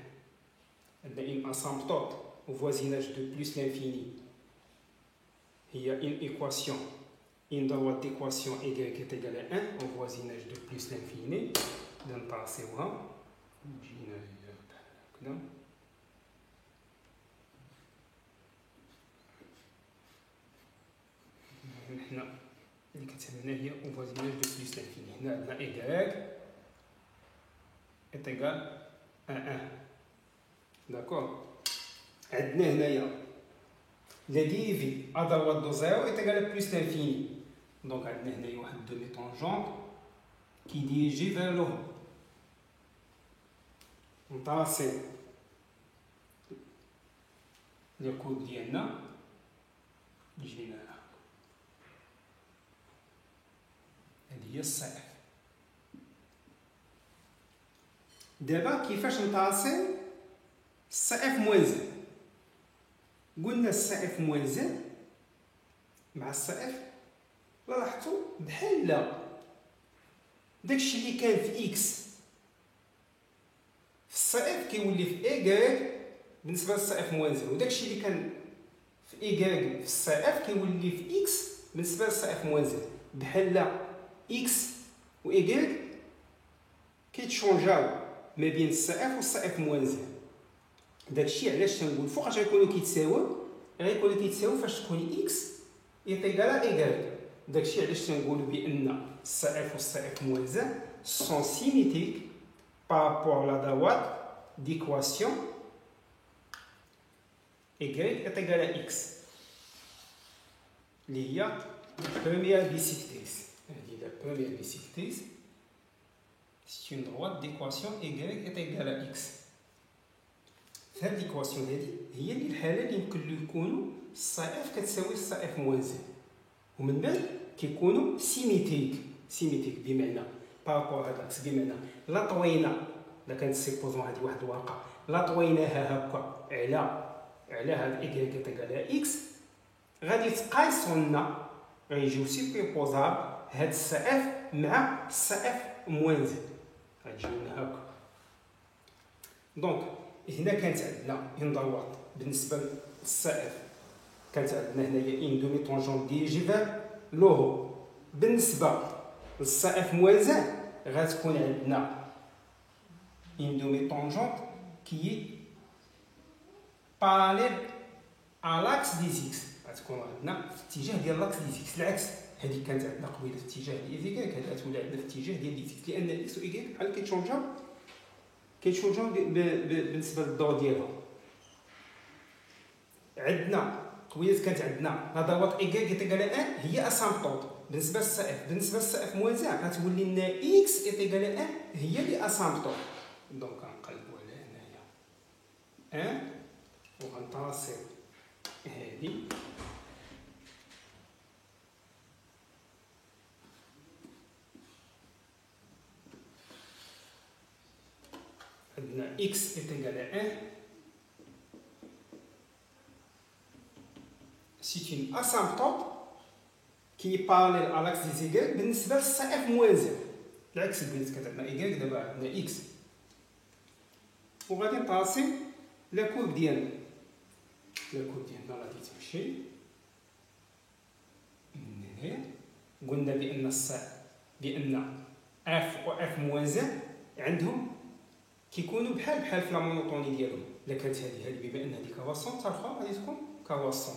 عندنا اون اسامبتوت au voisinage de plus l'infini. Il y a une équation, une droite d'équation y est égale à 1 au voisinage de plus l'infini. Donc, passer au rang. هنا اللي كتهمنا هي au voisinage de plus l'infini. هنا عندنا y est égal à 1. D'accord. عندنا هنايا لا ديفي ا droite دو زيرو est égal à plus l'infini. دونك عندنا هنايا واحد دومي طونجونت كي ديريجي فيغ لو هو. نطاسي لي كود ديالنا يجينا هنا. هادي هي السي اف. دابا كيفاش نطاسي السي اف موان زد؟ قلنا السي اف موان زد مع السي اف لاحظتوا بحال داكشي اللي كان في اكس في السي اف كيولي في ايكغيك بالنسبه للسي اف موان زد، وداكشي اللي كان في ايكغيك في السي اف كيولي في اكس بالنسبه للسي اف موان زد. بحال اكس و ايكغيك كيتشونجاو ما بين السي اف والسي اف موان زد. داكشي علاش تنقول فوقاش غيكونوا كيتساووا فاش تكون اكس ايغال ايغال. داكشي علاش تنقولوا بان السي اف والسي اف موان زد سون سيميتريك بارابور لا دوات ديكواسيون ايغال اكس اللي هي بروميير بيسيكتريس. هذه لا بروميير بيسيكتريس سي اون droite d'équation y est égale à x. هاد ليكواسيون هادي هي اللي الحاله اللي يمكن له يكونوا السي اف كتساوي السي اف موان زد، ومن بعد كيكونوا سيميتريك بمعنى بارابور هاد الاكس، بمعنى لا طوينا الا كانت سيبوزون هادي واحد الواقع لا طويناها هكا على هاد ايكغيك ايكال اكس غادي تقايسوا لنا غيجيو سيبوزابل هاد السي اف مع السي اف موان زد غتجيو لنا هكا. دونك هنا كانت عندنا اون دروات بالنسبه للسي اف كانت عندنا هنايا اون دومي طونجونت ديريجي فيغ لو هو. بالنسبه للسي اف موان زد غتكون عندنا اون دومي طونجونت كي باراليل ا لاكس دي زيكس، غتكون عندنا في الاتجاه ديال لاكس دي زيكس. العكس هذه كانت عندنا قبيله في اتجاه ديال ايكغيك، هذه غتولي عندنا في الاتجاه ديال دي زيكس، لان اكس و ايكغيك بحال كيتشونجاو بالنسبه للدور ديالهم. عندنا قبيله كانت عندنا لا دوات ايكغيك ايكال 1 هي اسامبتوط بالنسبه للسي اف. بالنسبه للسي اف موان زد غتولي لنا اكس ايكال 1 هي اللي اسامبتوط. دونك غنقلبوا على هنايا 1 وغنطاسيو هادي عندنا x est égal à 1. C'est une asymptote qui est parallèle à l'axe des y بالنسبة للسي اف موان زد. العكس بغيت كانت عندنا y دابا عندنا x وغادي نطاسيو لا كورب ديالنا. غادي تمشي من هنا. قلنا بأن اف و اف موان زان عندهم كيكونوا بحال في لا مونوطوني ديالهم. الا كانت هذه بما ان هذه كواسون حتى الاخرى غادي تكون كواسون،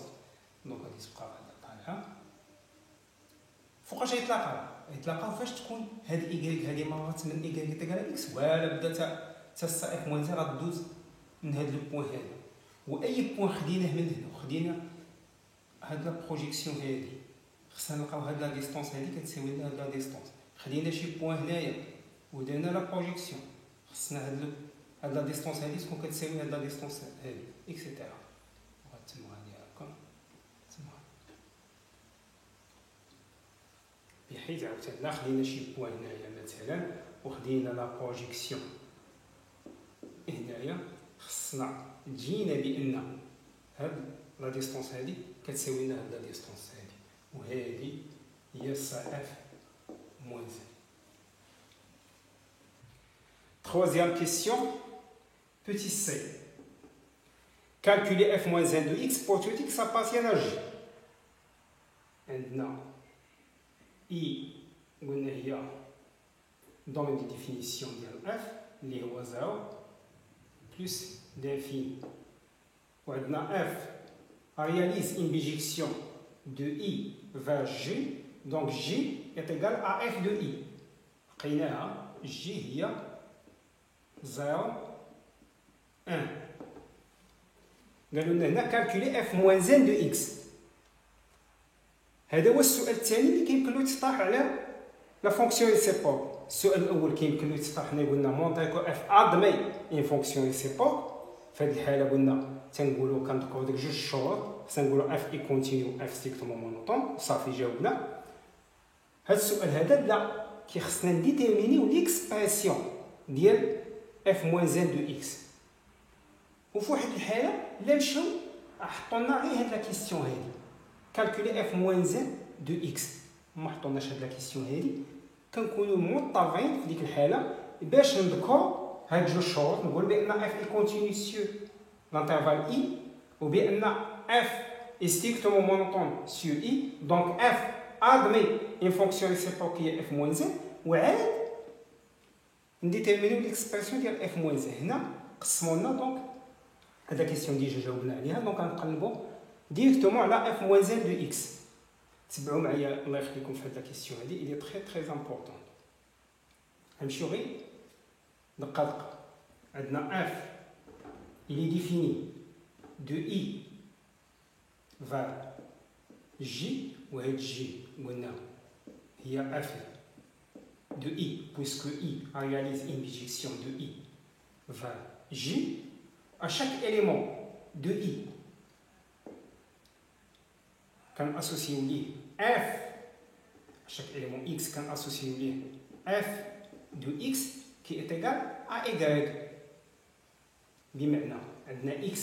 دونك غادي تبقى طالعه. فوقاش يتلاقاو فاش تكون هاد ايكغيك هذه مرات من ايكغيك تاع اكس ولا بدا حتى السا اف موان زان غدوز من هاد لو بوين هذا. واي بوين خديناه من هنا وخدينا هاد لا بروجيكسيون هادي، خصنا نلقاو هاد لا ديستونس هادي كتساوي لنا هاد لا ديستونس. خدينا شي بوين هنايا ودرنا لا بروجيكسيون، خصنا هاد لا ديستونس هادي تكون كتساوي هاد لا ديستونس هادي اكسيتيرا. غتسموا هادي هاكا تما، بحيث عاوتاني خدينا شي بوين هنايا مثلا وخدينا لا بروجيكسيون هنايا، خصنا تجينا بان هاد لا ديستونس هادي كتساوي لنا هاد لا ديستونس هادي، وهادي هي سا اف موان زان. Troisième question, petit c. Calculer f moins 1 de x pour tout x appartient à j. عندنا i قلنا هي domaine de définition ديال f اللي هو 0 plus l'infini. وعندنا f réalise une bijection de i vers j, donc j est égal à f de i. لقيناها j هي 0 1. قالوا لنا هنا كالكولي اف موان زان دو اكس. هذا هو السؤال الثاني اللي كيمكن له يتطرح على لا فونكسيون ريسيبروك. السؤال الاول كيمكن له يتطرح حنا قلنا مونطيكو اف ادمي اون فونكسيون ريسيبروك. في هذه الحاله قلنا تنقولوا كنذكروا ديك جوج شروط، خصنا نقولوا اف اي كونتينيو اف ستريكتومون مونوطون. صافي جاوبنا. هذا السؤال هذا لا كيخصنا نديتيرمينيو ليكسبرسيون ديال اف موان زان دو اكس. وفي واحد الحاله لا مشاو حطوا لنا غير هاد لا كيسيون هادي كالكولي اف موان زان دو اكس، ما حطولناش هاد لا كيسيون هادي. كنكونوا مضطرين في ديك الحاله باش نذكروا هاد جوج شروط، نقول بان اف اي كونتينيو سور لانترفال اي وبان اف اي ستريكتومون مونوطون سور اي، دونك اف ادمي اون فونكسيون ريسيبروكيه اف موان زان، وعاد نديتيرمينيو ليكسبرسيون ديال اف موان زان. هنا قسموا لنا دونك هاد لا كيسيون ديجا جاوبنا عليها، دونك غنقلبوا ديريكتومون على اف موان زان دو اكس. تبعوا معايا الله يخليكم في هاد لا كيسيون هادي، اللي تري تري امبورطون. غنمشيو غير دقه دقه. عندنا اف اللي ديفيني دو اي فار جي، وهاد جي قلنا هي اف de i, puisque i réalise une bijection de i vers j. À chaque élément de i, qu'on associe f, à chaque élément x, qu'on associe f de x qui est égal à y. بمعنى عندنا x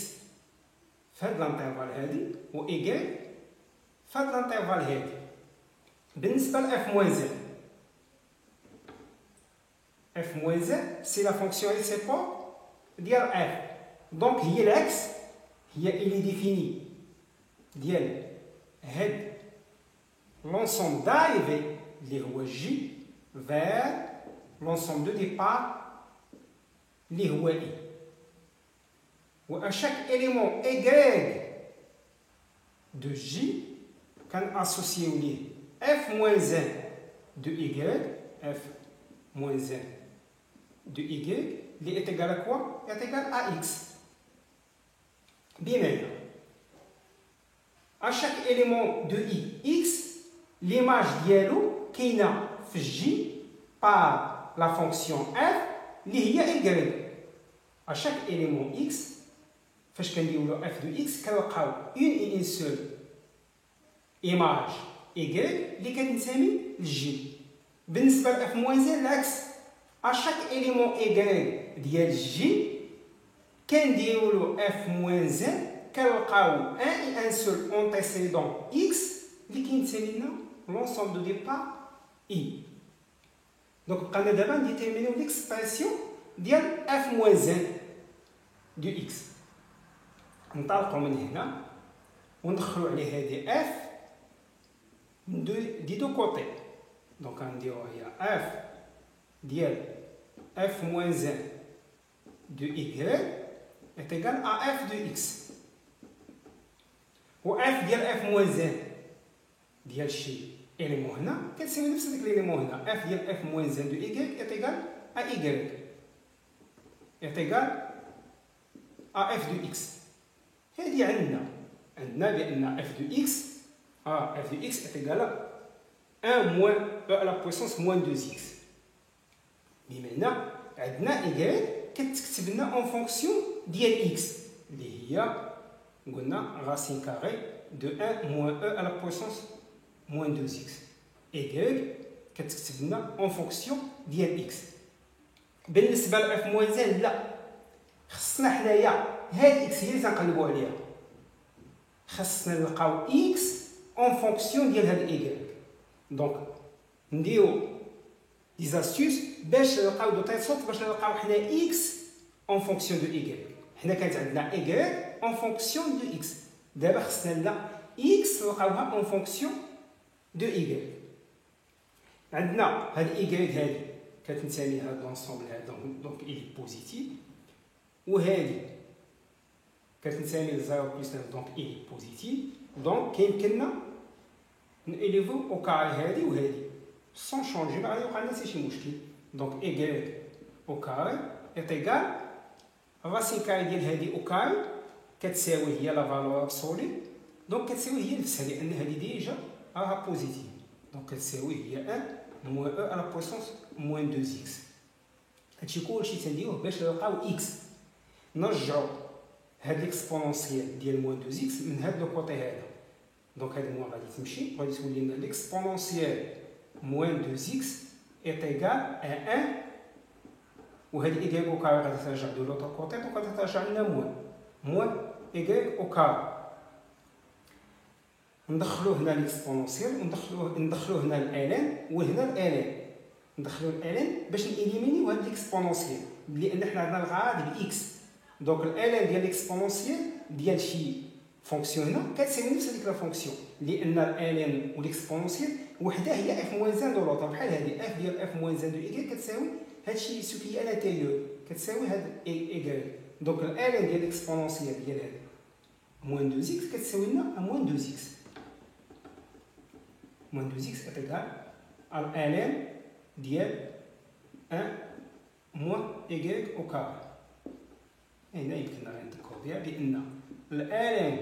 في هذا الانترفال هذه و y في هذا الانترفال هذه. بالنسبة ل f moins 1، f moins 1 c'est la fonction réciproque ديال f، دونك هي العكس، هي اللي ديفيني ديال هاد l'ensemble d'arrivée اللي هو j vers l'ensemble de départ اللي هو i. و à chaque élément y de j كنأسوسيو ليه f moins 1 de y، f moins 1 de y qui est égal à quoi? Est égal à x. Bien maintenant, à chaque élément de i, x, l'image dialo qui est j par la fonction f, qui est y. À chaque élément x, فاش كنديروا f de x كنلقاو une et une seule image y اللي كتنتمي للجي. بالنسبه ل f moins 1 العكس، à chaque élément y ديال j كنديروا له f moins 1 كنلقاو un et un seul antécédent x اللي كينتمي لنا l'ensemble de départ i. دونك بقينا دابا نديتيرمينيو ليكسبرسيون ديال f moins 1 دو x. ننطلقوا من هنا وندخلوا عليه هذه f دي دو كوتي. دونك غنديرو هي f ديال f moins 1 de y est égal à f de x. و f ديال f moins 1 ديال شي élément هنا كتساوي نفس داك l'élément هنا. f ديال f moins 1 de y est égal à y est égal à f de x. هذه عندنا بأن f de x f de x est égal à 1 moins e à la puissance moins 2x. بمعنى عندنا y كتكتب لنا اون فونكسيون ديال x اللي هي قلنا راسين كاري دو 1 moins e à la puissance moins 2x. y كتكتب لنا اون فونكسيون ديال x. بالنسبه ل f moins 1 لا، خصنا حنايا هاد x هي اللي تنقلبوا عليها، خصنا نلقاو x اون فونكسيون ديال هاد y. دونك نديرو دي زاستيوس باش نلقاو دو تايل سورت باش نلقاو حنا x اون فونكسيون دو y. حنا كانت عندنا y اون فونكسيون دو x، دابا خصنا لا x نلقاوها اون فونكسيون دو y. عندنا هاد y هادي كتنتمي لهاد لونسومبل هذا دونك إلي بوزيتيف، وهادي كتنتمي ل 0 بلس 9 دونك إلي بوزيتيف. دونك كيمكننا نإليفو أو كاري هادي وهادي سون شونجي، ما غادي يوقع لنا حتى شي مشكل. دونك y أو كاري إيت إيكال راسين كاري ديال هادي أو كاري كتساوي هي لا فالور ابسولي، دونك كتساوي هي نفسها لأن هادي ديجا راها بوزيتيف، دونك كتساوي هي 1 moins e à la puissance moins 2x. هادشي كلشي تنديروه باش نلقاو x. نرجعو هاد ليكسبونونسيال ديال موان 2x من هاد لو كوتي هذا، دونك هاد موان غادي تمشي وغادي تولي لنا ليكسبونونسيال موان 2x est égal à 1، وهاد y au carré غادي ترجع دو لوطر كوتي، دونك غادي ترجع لنا موان y au carré. ندخلو هنا ليكسبونونسيال وندخلو هنا الالين وهنا الالين، ندخلو الالين باش نإليمينيو هاد ليكسبونونسيال لان حنا عندنا الغرض باكس. دونك الالين ديال ليكسبونونسيال ديال شي فونكسيون هنا كتساوي نفس هذيك لا فونكسيون، لان الالين وليكسبونونسيال وحده هي اف موان 1 دو لوطر، بحال هذه اف ديال اف موان 1 دو ايكغيك كتساوي هادشي سو كي على تيور كتساوي هاد ايكغيك. دونك الالين ديال ليكسبونونسيال ديال هاد موان 2 اكس كتساوي لنا موان 2 اكس. moins 2x est égal à ln ديال 1 moins y au carré. هنا يمكننا نذكرو بها بأن ln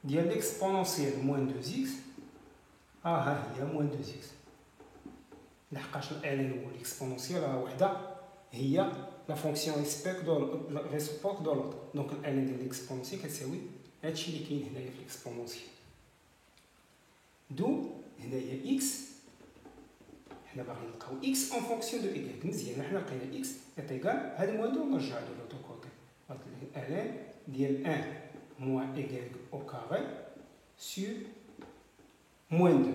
ديال ليكسبونونسيال moins 2x ها هي moins 2x، لحقاش ln هو ليكسبونونسيال راه وحده هي لا فونكسيون ريسبوك دو لوطر. دونك ln ديال ليكسبونونسيال كتساوي هادشي اللي كاين هنايا في ليكسبونونسيال. دو هنايا x حنا باغيين نلقاو x اون فونكسيون دو y. مزيان حنا لقينا x est égal هاد موان دو نرجع دو لوطر كوتي ln ديال 1 moins y au carré sur moins 2.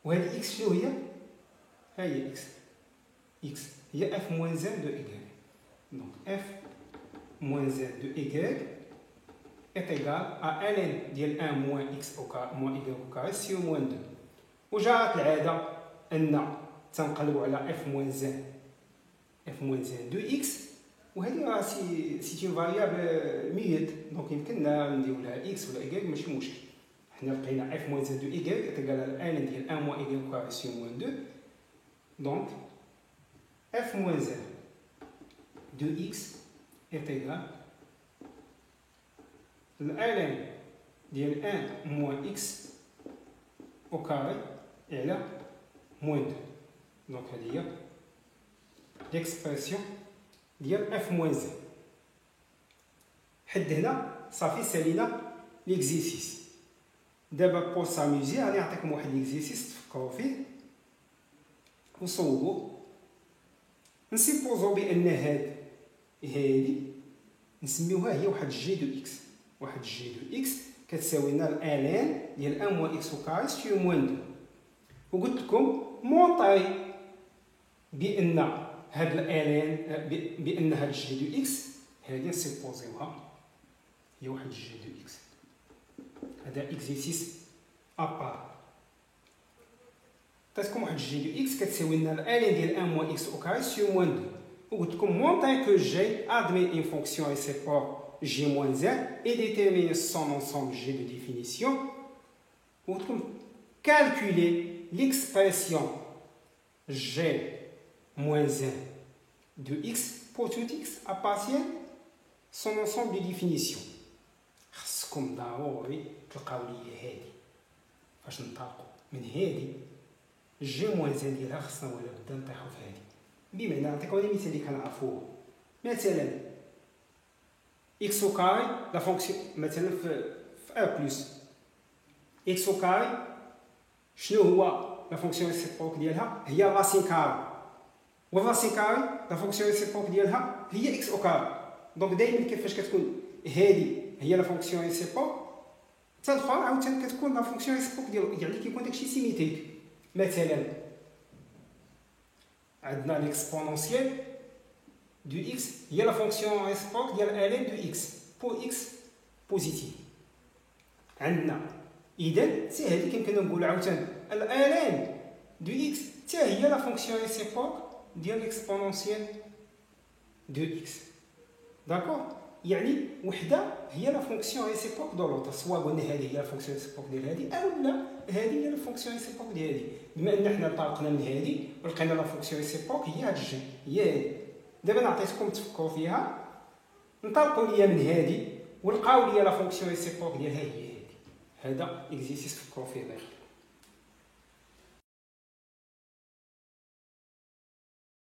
وهاد x شنو هي؟ ها هي x هي f moins 1 de y. donc f moins 1 de y est égal à ln ديال 1 moins x au carré moins y au carré sur moins 2. وجرت العاده ان تنقلبوا على f moins 1 de x، وهذه راه سي اون فاريابل ميت، دونك يمكننا نديرو لها x ولا y ماشي مشكل. حنا لقينا f moins 1 de y est égal à ln ديال 1 moins y au carré sur moins 2. donc f moins 1 de x est égal ln ديال 1 moins x au carré على moins 2. دونك هذه هي ليكسبرسيون ديال اف موان 1. حد هنا صافي سالينا ليكزيرسيس. دابا بور ساميزي غادي نعطيكم واحد ليكزيرسيس تفكروا فيه وصوبوا. نسيبوزو بان هادي نسميوها هي واحد جي دو اكس، واحد جي دو اكس كتساوي لنا الان ديال 1 موان اكس او كاري سير موان 2. وقلت لكم مونطري بان هاد الالان بان هاد الجي دو اكس هادي نسيبوزيوها هي واحد جي دو اكس. هذا اكزيرسيس ابار. عطيتكم واحد جي دو اكس كتساوي لنا الالين ديال 1 موان اكس او كاري سور موان 2 وقلت لكم مونطين كو جي ادمي اون فونكسيون اي سيبور g moins 1 et déterminer son ensemble g de définition. Ou calculer l'expression g moins 1 de x pour tout x appartient son ensemble de définition. خصكم ضروري تلقاو لي هادي فاش نطلقوا من هادي g moins 1 ديالها خصنا ولا بدا نطيحوا في هادي. بمعنى نعطيكم هذا المثال اللي كنعرفوه مثلا x au carré la fonction مثلا في r plus x au carré شنو هو لا فونكسيون ريسيبروك ديالها هي راسين كاري والراسين كاري لا فونكسيون ريسيبروك ديالها هي x au carré دونك دائما كيفاش كتكون هذه هي لا فونكسيون ريسيبروك حتى الاخرى عاوتاني كتكون لا فونكسيون ريسيبروك ديالو يعني كيكون داكشي سيميتريك. مثلا عندنا ليكسبونونسييل دو x هي لا فونكسيون ريسيبروك ديال الين دو x بور x بوزيتيف. عندنا اذا حتى هذه كيمكن نقولوا عاوتاني الالين دو x حتى هي لا فونكسيون ريسيبروك ديال ليكسبونونسييل دو x. داكور يعني وحده هي لا فونكسيون ريسيبروك دو لوطر سواء قلنا هذه هي لا فونكسيون ريسيبروك ديال هذه او لا هذه هي لا فونكسيون ريسيبروك ديال هذه. بما ان حنا طلقنا من هذه ولقينا لا فونكسيون ريسيبروك هي هاد الجي هي هذه. دابا نعطيكم تفكروا فيها نطلقوا ليا من هذه ولقاو ليا لا فونكسيون ريسيبروك ديالها هي هذه. هذا اكزيرسيس تفكروا فيه.